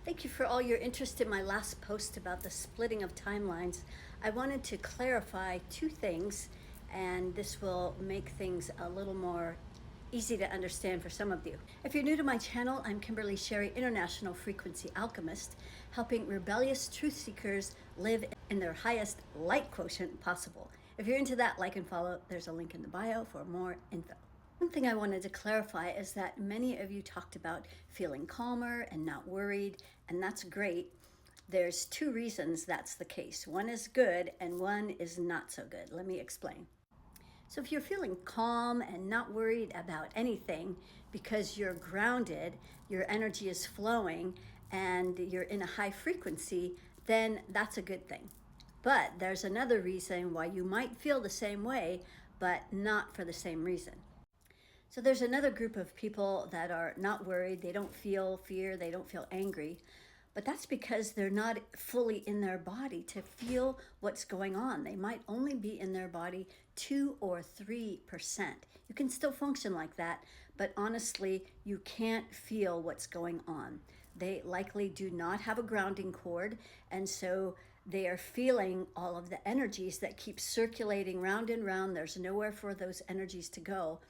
Thank you for all your interest in my last post about the splitting of timelines. I wanted to clarify two things, and this will make things a little more easy to understand for some of you. If you're new to my channel, I'm Kimberly Sherry, International Frequency Alchemist, helping rebellious truth seekers live in their highest light quotient possible. If you're into that, like and follow. There's a link in the bio for more info. One thing I wanted to clarify is that many of you talked about feeling calmer and not worried, and that's great. There's two reasons that's the case. One is good and one is not so good. Let me explain. So if you're feeling calm and not worried about anything because you're grounded, your energy is flowing, and you're in a high frequency, then that's a good thing. But there's another reason why you might feel the same way, but not for the same reason. So there's another group of people that are not worried, they don't feel fear, they don't feel angry, but that's because they're not fully in their body to feel what's going on. They might only be in their body 2 or 3%. You can still function like that, but honestly, you can't feel what's going on. They likely do not have a grounding cord, and so they are feeling all of the energies that keep circulating round and round. There's nowhere for those energies to go.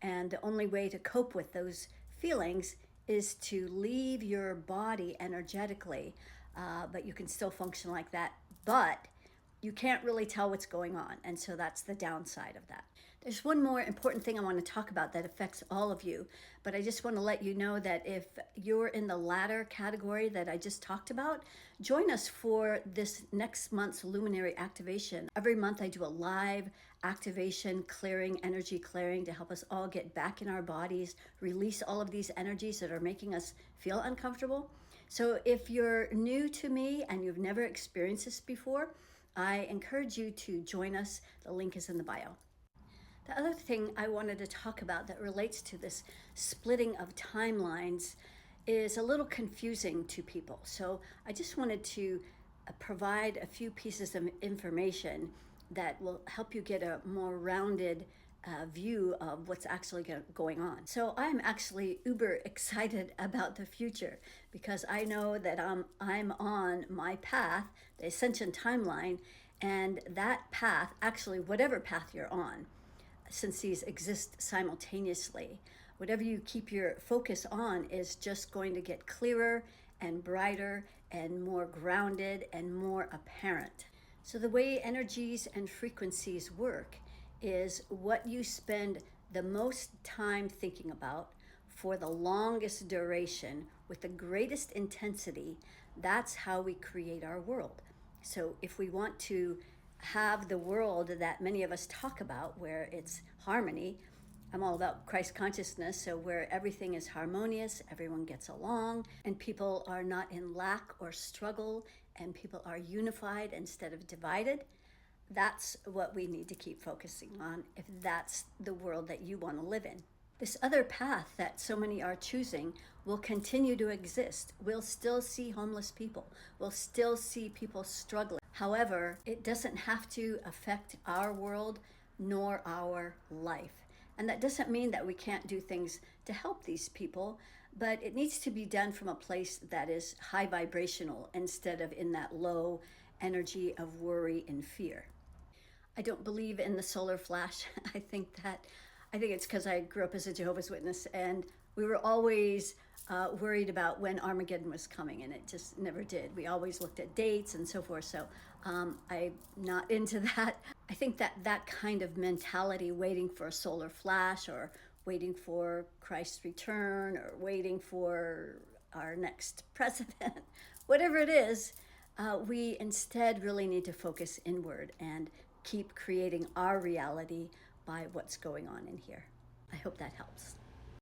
And the only way to cope with those feelings is to leave your body energetically, but you can still function like that. But you can't really tell what's going on. And so that's the downside of that. There's one more important thing I want to talk about that affects all of you, but I just want to let you know that if you're in the latter category that I just talked about, join us for this next month's luminary activation. Every month I do a live activation, clearing, energy clearing to help us all get back in our bodies, release all of these energies that are making us feel uncomfortable. So if you're new to me and you've never experienced this before, I encourage you to join us. The link is in the bio. The other thing I wanted to talk about that relates to this splitting of timelines is a little confusing to people. So I just wanted to provide a few pieces of information that will help you get a more rounded view of what's actually going on. So I'm actually uber excited about the future because I know that I'm on my path, the ascension timeline, and that path, actually whatever path you're on, since these exist simultaneously, whatever you keep your focus on is just going to get clearer and brighter and more grounded and more apparent. So the way energies and frequencies work is what you spend the most time thinking about for the longest duration with the greatest intensity. That's how we create our world. So if we want to have the world that many of us talk about where it's harmony, I'm all about Christ consciousness, so where everything is harmonious, everyone gets along, and people are not in lack or struggle, and people are unified instead of divided. That's what we need to keep focusing on if that's the world that you want to live in. This other path that so many are choosing will continue to exist. We'll still see homeless people. We'll still see people struggling. However, it doesn't have to affect our world nor our life. And that doesn't mean that we can't do things to help these people, but it needs to be done from a place that is high vibrational instead of in that low energy of worry and fear. I don't believe in the solar flash. I think it's because I grew up as a Jehovah's Witness, and we were always worried about when Armageddon was coming, and it just never did. We always looked at dates and so forth, so I'm not into that. I think that kind of mentality, waiting for a solar flash or waiting for Christ's return or waiting for our next president, whatever it is, we instead really need to focus inward and keep creating our reality by what's going on in here. I hope that helps.